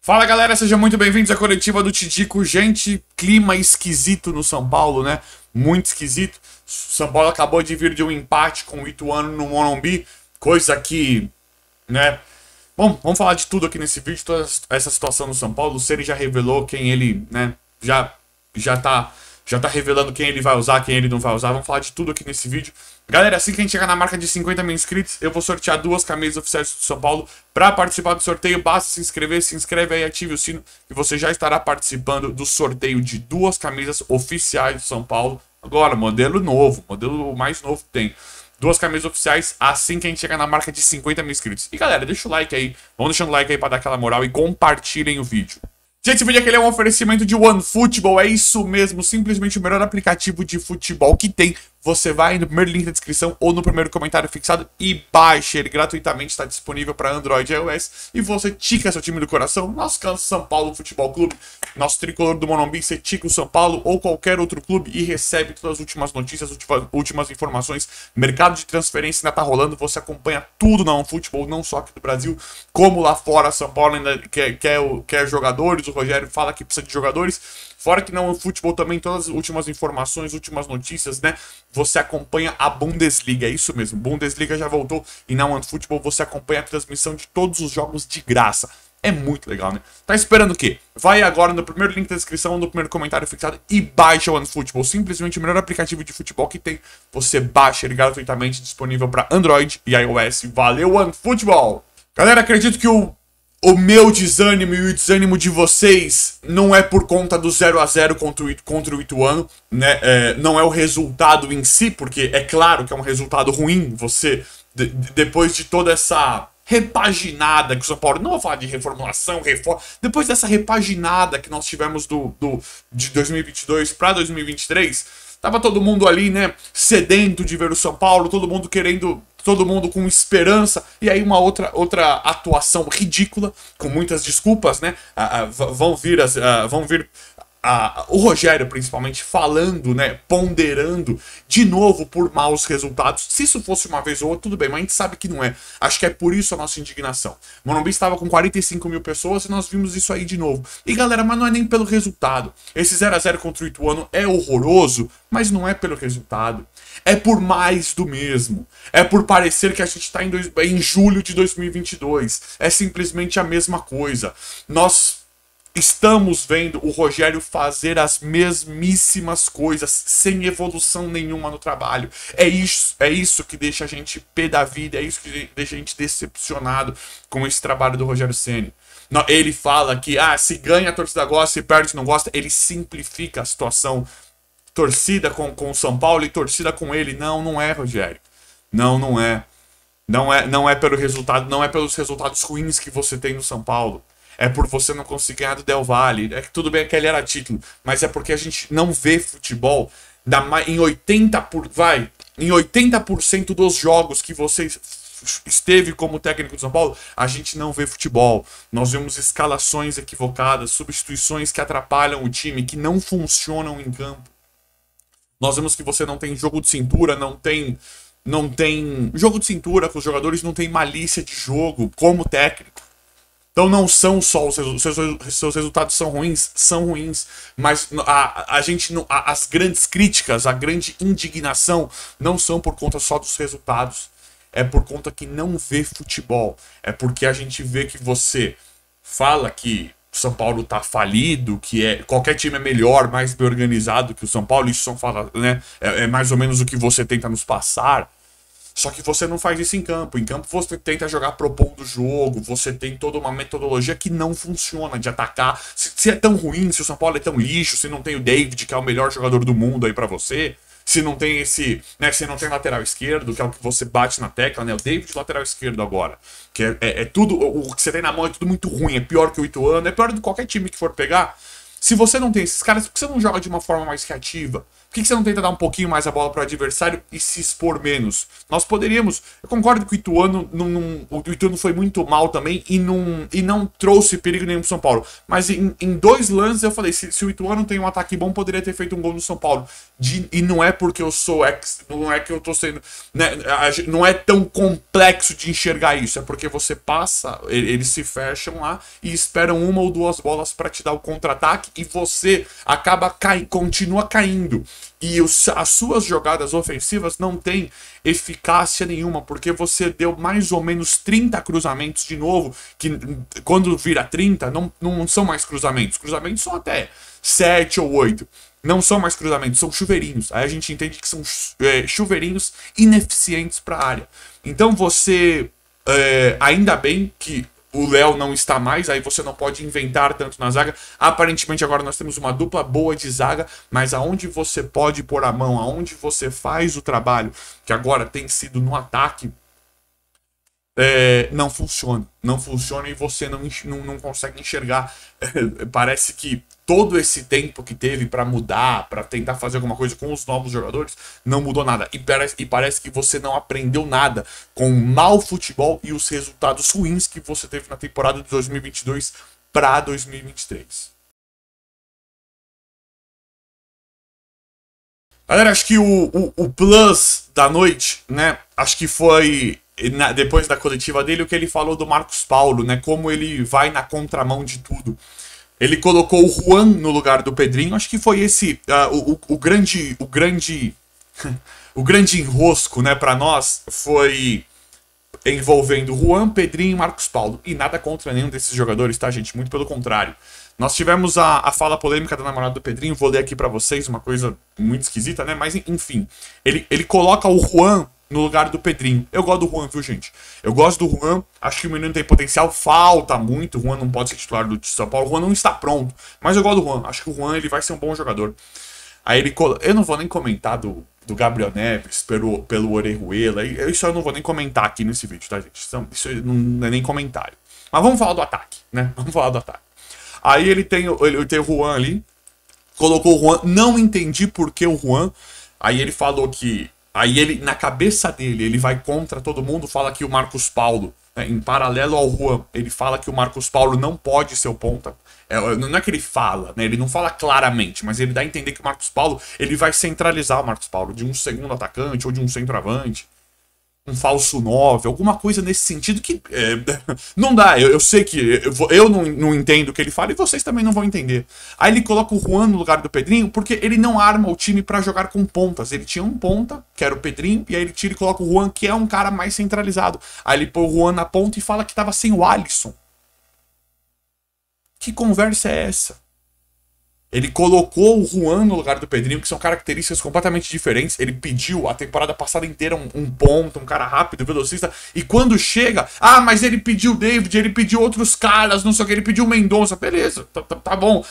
Fala galera, sejam muito bem-vindos à coletiva do Tidico. Gente, clima esquisito no São Paulo, né? Muito esquisito. São Paulo acabou de vir de um empate com o Ituano no Morumbi, coisa que, né? Bom, vamos falar de tudo aqui nesse vídeo, toda essa situação no São Paulo. O Ceni já revelou quem ele, né? Já tá revelando quem ele vai usar, quem ele não vai usar. Vamos falar de tudo aqui nesse vídeo. Galera, assim que a gente chegar na marca de 50 mil inscritos, eu vou sortear 2 camisas oficiais do São Paulo. Para participar do sorteio, basta se inscrever. Se inscreve aí, ative o sino e você já estará participando do sorteio de 2 camisas oficiais do São Paulo. Agora, modelo novo, modelo mais novo que tem. 2 camisas oficiais assim que a gente chegar na marca de 50 mil inscritos. E galera, deixa o like aí, vão deixando o like aí para dar aquela moral e compartilhem o vídeo. Gente, esse vídeo aqui é um oferecimento de OneFootball, é isso mesmo, simplesmente o melhor aplicativo de futebol que tem. Você vai no primeiro link da descrição ou no primeiro comentário fixado e baixa ele gratuitamente, está disponível para Android e iOS. E você tica seu time do coração, nosso São Paulo Futebol Clube, nosso tricolor do Morumbi, você tica o São Paulo ou qualquer outro clube e recebe todas as últimas notícias, últimas informações. Mercado de transferência ainda tá rolando, você acompanha tudo na OneFootball, não só aqui do Brasil, como lá fora. São Paulo ainda quer jogadores, o Rogério fala que precisa de jogadores. Fora que na OneFootball também todas as últimas informações, últimas notícias, né? Você acompanha a Bundesliga, é isso mesmo. Bundesliga já voltou e na OneFootball você acompanha a transmissão de todos os jogos de graça. É muito legal, né? Tá esperando o quê? Vai agora no primeiro link da descrição ou no primeiro comentário fixado e baixa o OneFootball. Simplesmente o melhor aplicativo de futebol que tem. Você baixa ele gratuitamente, disponível para Android e iOS. Valeu, OneFootball! Galera, acredito que o meu desânimo e o desânimo de vocês não é por conta do 0 a 0 contra o Ituano, né? Não é o resultado em si, porque é claro que é um resultado ruim. Você, depois de toda essa repaginada que o São Paulo, não vou falar de reformulação, reforma, depois dessa repaginada que nós tivemos de 2022 para 2023, tava todo mundo ali, né, sedento de ver o São Paulo, todo mundo querendo, todo mundo com esperança, e aí uma outra atuação ridícula, com muitas desculpas, né, vão vir o Rogério principalmente falando, né, ponderando de novo por maus resultados. Se isso fosse uma vez ou outra, tudo bem, mas a gente sabe que não é. Acho que é por isso a nossa indignação. O Morumbi estava com 45 mil pessoas e nós vimos isso aí de novo. E galera, mas não é nem pelo resultado. Esse 0 a 0 contra o Ituano é horroroso, mas não é pelo resultado. É por mais do mesmo. É por parecer que a gente está em julho de 2022. É simplesmente a mesma coisa. Nós estamos vendo o Rogério fazer as mesmíssimas coisas sem evolução nenhuma no trabalho. É isso que deixa a gente pé da vida, é isso que deixa a gente decepcionado com esse trabalho do Rogério Ceni. Ele fala que se ganha a torcida gosta, se perde não gosta, ele simplifica a situação. Torcida com o São Paulo e torcida com ele. Não é, Rogério. Não é. Não é pelo resultado, não é pelos resultados ruins que você tem no São Paulo. É por você não conseguir ganhar do Del Valle. É que tudo bem que ele era título, mas é porque a gente não vê futebol em 80% dos jogos que você esteve como técnico do São Paulo, a gente não vê futebol. Nós vemos escalações equivocadas, substituições que atrapalham o time, que não funcionam em campo. Nós vemos que você não tem jogo de cintura, não tem jogo de cintura com os jogadores, não tem malícia de jogo como técnico. Então não são só seus resultados são ruins, mas as grandes críticas, a grande indignação não são por conta só dos resultados. É por conta que não vê futebol. É porque a gente vê que você fala que o São Paulo tá falido, que qualquer time é melhor, mais bem organizado que o São Paulo. Isso né, é mais ou menos o que você tenta nos passar. Só que você não faz isso em campo. Em campo você tenta jogar propondo o jogo, você tem toda uma metodologia que não funciona de atacar. Se é tão ruim, se o São Paulo é tão lixo, se não tem o David, que é o melhor jogador do mundo aí pra você, se não tem se não tem lateral esquerdo, que é o que você bate na tecla, né? O David lateral esquerdo agora. Que é tudo, o que você tem na mão é tudo muito ruim, é pior que o Ituano, é pior do que qualquer time que for pegar. Se você não tem esses caras, por que você não joga de uma forma mais criativa? Por que você não tenta dar um pouquinho mais a bola para o adversário e se expor menos? Nós poderíamos... Eu concordo que o Ituano, o Ituano foi muito mal também e não trouxe perigo nenhum pro São Paulo. Mas em dois lances eu falei, se o Ituano tem um ataque bom, poderia ter feito um gol no São Paulo. E não é porque eu sou não é que eu tô sendo... Né, não é tão complexo de enxergar isso. É porque você passa, eles se fecham lá e esperam uma ou duas bolas para te dar o contra-ataque e você continua caindo. E as suas jogadas ofensivas não têm eficácia nenhuma, porque você deu mais ou menos 30 cruzamentos de novo, que quando vira 30, não são mais cruzamentos. Cruzamentos são até 7 ou 8. Não são mais cruzamentos, são chuveirinhos. Aí a gente entende que são chuveirinhos ineficientes para a área. Então você, ainda bem que o Léo não está mais, aí você não pode inventar tanto na zaga. Aparentemente agora nós temos uma dupla boa de zaga, mas aonde você pode pôr a mão, aonde você faz o trabalho, que agora tem sido no ataque, não funciona. Não funciona e você não consegue enxergar. Parece que todo esse tempo que teve para mudar, para tentar fazer alguma coisa com os novos jogadores, não mudou nada. E parece que você não aprendeu nada com o mau futebol e os resultados ruins que você teve na temporada de 2022 para 2023. Galera, acho que o plus da noite, né? Acho que foi... depois da coletiva dele, o que ele falou do Marcos Paulo, né? Como ele vai na contramão de tudo. Ele colocou o Juan no lugar do Pedrinho. Acho que foi esse o grande o grande enrosco, né, para nós foi envolvendo Juan, Pedrinho e Marcos Paulo. E nada contra nenhum desses jogadores, tá, gente? Muito pelo contrário. Nós tivemos a fala polêmica da namorada do Pedrinho. Vou ler aqui para vocês, uma coisa muito esquisita, né? Mas enfim, ele coloca o Juan no lugar do Pedrinho. Eu gosto do Juan, viu, gente? Eu gosto do Juan, acho que o menino tem potencial, falta muito, o Juan não pode ser titular do São Paulo, o Juan não está pronto, mas eu gosto do Juan, acho que o Juan ele vai ser um bom jogador. Aí eu não vou nem comentar do Gabriel Neves pelo Orejuela, isso eu não vou nem comentar aqui nesse vídeo, tá, gente? Isso não é nem comentário. Mas vamos falar do ataque, né? Vamos falar do ataque. Aí ele tem o Juan ali, colocou o Juan, não entendi por que o Juan, aí ele falou que aí ele, na cabeça dele, ele vai contra todo mundo, fala que o Marcos Paulo, né, em paralelo ao Juan, ele fala que o Marcos Paulo não pode ser o ponta. Não é que ele fala, né, ele não fala claramente, mas ele dá a entender que o Marcos Paulo, ele vai centralizar o Marcos Paulo de um segundo atacante ou de um centroavante. Um falso 9, alguma coisa nesse sentido que não dá. Eu sei que eu não entendo o que ele fala e vocês também não vão entender. Aí ele coloca o Juan no lugar do Pedrinho porque ele não arma o time para jogar com pontas. Ele tinha um ponta, que era o Pedrinho, e aí ele tira e coloca o Juan, que é um cara mais centralizado. Aí ele põe o Juan na ponta e fala que tava sem o Alisson. Que conversa é essa? Ele colocou o Juan no lugar do Pedrinho, que são características completamente diferentes. Ele pediu a temporada passada inteira um ponta, um cara rápido, velocista. E quando chega, mas ele pediu o David, ele pediu outros caras, não sei o que, ele pediu o Mendonça. Beleza, tá bom.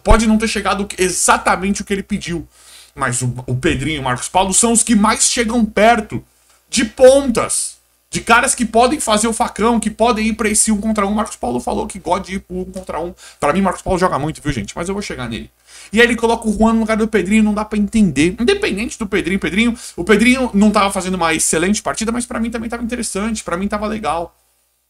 Pode não ter chegado exatamente o que ele pediu. Mas o Pedrinho e o Marcos Paulo são os que mais chegam perto de pontas. De caras que podem fazer o facão, que podem ir pra esse 1 contra 1. Marcos Paulo falou que gosta de ir pro 1 contra 1. Pra mim, Marcos Paulo joga muito, viu, gente? Mas eu vou chegar nele. E aí ele coloca o Juan no lugar do Pedrinho, não dá pra entender. Independente do Pedrinho, o Pedrinho não tava fazendo uma excelente partida, mas pra mim também tava interessante, pra mim tava legal.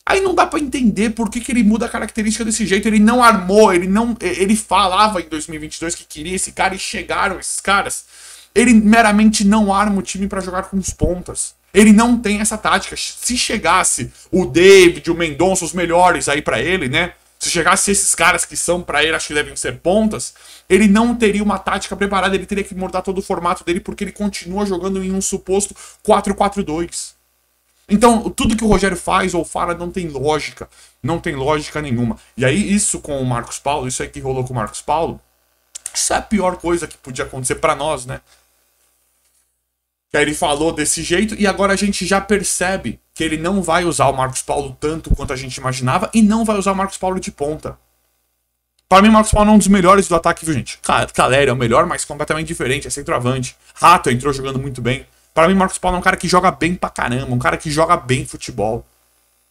Aí não dá pra entender por que ele muda a característica desse jeito. Ele não armou, ele falava em 2022 que queria esse cara e chegaram esses caras. Ele meramente não arma o time pra jogar com os pontas. Ele não tem essa tática. Se chegasse o David, o Mendonça, os melhores aí pra ele, né? Se chegasse esses caras que são pra ele, acho que devem ser pontas, ele não teria uma tática preparada, ele teria que mudar todo o formato dele, porque ele continua jogando em um suposto 4-4-2. Então, tudo que o Rogério faz ou fala não tem lógica. Não tem lógica nenhuma. E aí, isso com o Marcos Paulo, isso aí que rolou com o Marcos Paulo, isso é a pior coisa que podia acontecer pra nós, né? Que aí ele falou desse jeito e agora a gente já percebe que ele não vai usar o Marcos Paulo tanto quanto a gente imaginava e não vai usar o Marcos Paulo de ponta. Para mim, o Marcos Paulo é um dos melhores do ataque, viu, gente? Caleri é o melhor, mas completamente diferente, é centroavante. Rato entrou jogando muito bem. Para mim, o Marcos Paulo é um cara que joga bem pra caramba, um cara que joga bem futebol.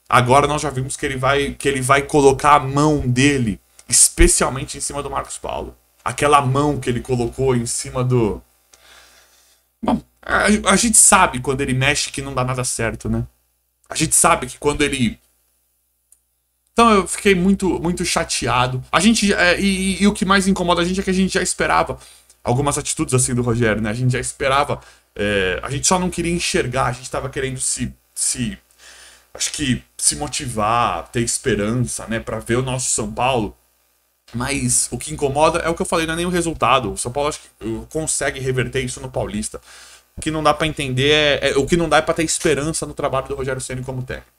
Agora nós já vimos que ele vai colocar a mão dele, especialmente em cima do Marcos Paulo. Aquela mão que ele colocou em cima do Bom, a gente sabe quando ele mexe que não dá nada certo, né? A gente sabe que quando ele. Então eu fiquei muito chateado. A gente. E o que mais incomoda a gente é que a gente já esperava algumas atitudes assim do Rogério, né? A gente já esperava. A gente só não queria enxergar, a gente tava querendo acho que se motivar, ter esperança, né? Pra ver o nosso São Paulo. Mas o que incomoda é o que eu falei, não é nem o resultado. O São Paulo acho que consegue reverter isso no Paulista. O que não dá pra entender o que não dá é pra ter esperança no trabalho do Rogério Ceni como técnico.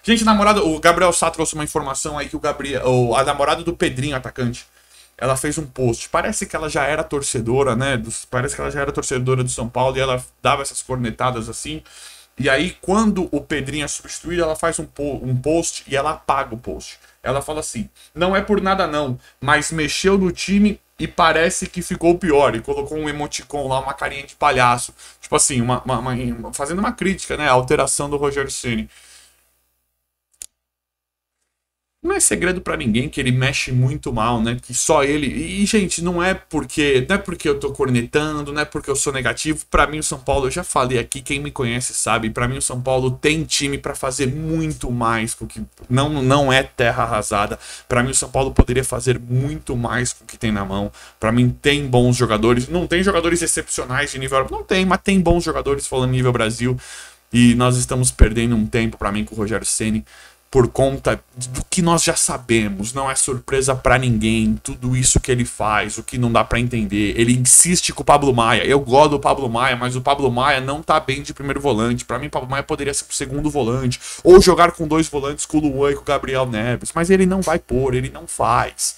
Gente, namorada, o Gabriel Sá trouxe uma informação aí que a namorada do Pedrinho, atacante, ela fez um post. Parece que ela já era torcedora, né? Parece que ela já era torcedora do São Paulo e ela dava essas cornetadas assim. E aí, quando o Pedrinho é substituído, ela faz um post e ela apaga o post. Ela fala assim: não é por nada não, mas mexeu no time e parece que ficou pior. E colocou um emoticon lá, uma carinha de palhaço. Tipo assim, fazendo uma crítica, né? A alteração do Rogério Ceni. Não é segredo pra ninguém que ele mexe muito mal, né? Que só ele. E, gente, não é porque eu tô cornetando, não é porque eu sou negativo. Pra mim, o São Paulo, eu já falei aqui, quem me conhece sabe. Pra mim, o São Paulo tem time pra fazer muito mais com que. Não é terra arrasada. Pra mim, o São Paulo poderia fazer muito mais com o que tem na mão. Pra mim, tem bons jogadores. Não tem jogadores excepcionais de nível. Não tem, mas tem bons jogadores falando nível Brasil. E nós estamos perdendo um tempo, pra mim, com o Rogério Ceni por conta do que nós já sabemos, não é surpresa pra ninguém, tudo isso que ele faz, o que não dá pra entender. Ele insiste com o Pablo Maia. Eu gosto do Pablo Maia, mas o Pablo Maia não tá bem de primeiro volante. Pra mim, o Pablo Maia poderia ser o segundo volante, ou jogar com dois volantes, com o Luan e com o Gabriel Neves, mas ele não vai pôr, ele não faz.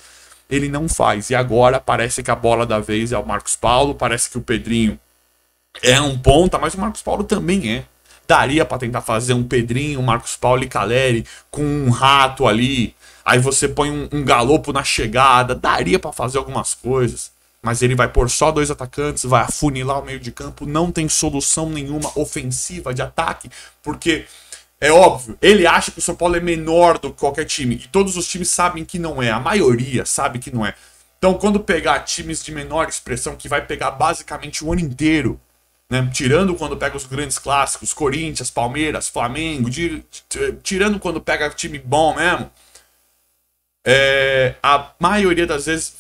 Ele não faz. E agora parece que a bola da vez é o Marcos Paulo, parece que o Pedrinho é um ponta, mas o Marcos Paulo também é. Daria para tentar fazer um Pedrinho, um Marcos Paulo e Caleri com um Rato ali. Aí você põe um Galopo na chegada. Daria para fazer algumas coisas. Mas ele vai pôr só dois atacantes, vai afunilar o meio de campo. Não tem solução nenhuma ofensiva de ataque. Porque é óbvio, ele acha que o São Paulo é menor do que qualquer time. E todos os times sabem que não é. A maioria sabe que não é. Então, quando pegar times de menor expressão, que vai pegar basicamente o ano inteiro, né? Tirando quando pega os grandes clássicos, Corinthians, Palmeiras, Flamengo, tirando quando pega time bom mesmo, a maioria das vezes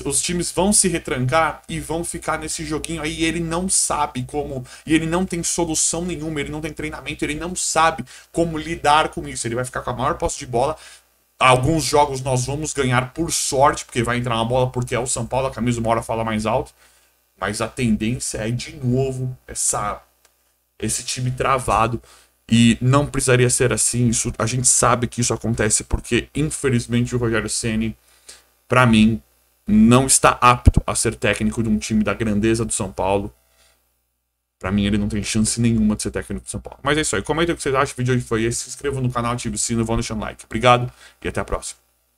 os times vão se retrancar e vão ficar nesse joguinho aí. E ele não sabe como, e ele não tem solução nenhuma, ele não tem treinamento, ele não sabe como lidar com isso. Ele vai ficar com a maior posse de bola. Alguns jogos nós vamos ganhar por sorte, porque vai entrar uma bola, porque é o São Paulo, a camisa uma hora fala mais alto. Mas a tendência é, de novo, esse time travado. E não precisaria ser assim. Isso, a gente sabe que isso acontece porque, infelizmente, o Rogério Ceni, para mim, não está apto a ser técnico de um time da grandeza do São Paulo. Para mim, ele não tem chance nenhuma de ser técnico do São Paulo. Mas é isso aí. Comenta o que vocês acham. O vídeo hoje foi esse. Se inscreva no canal, ative o sino, vão deixando like. Obrigado e até a próxima.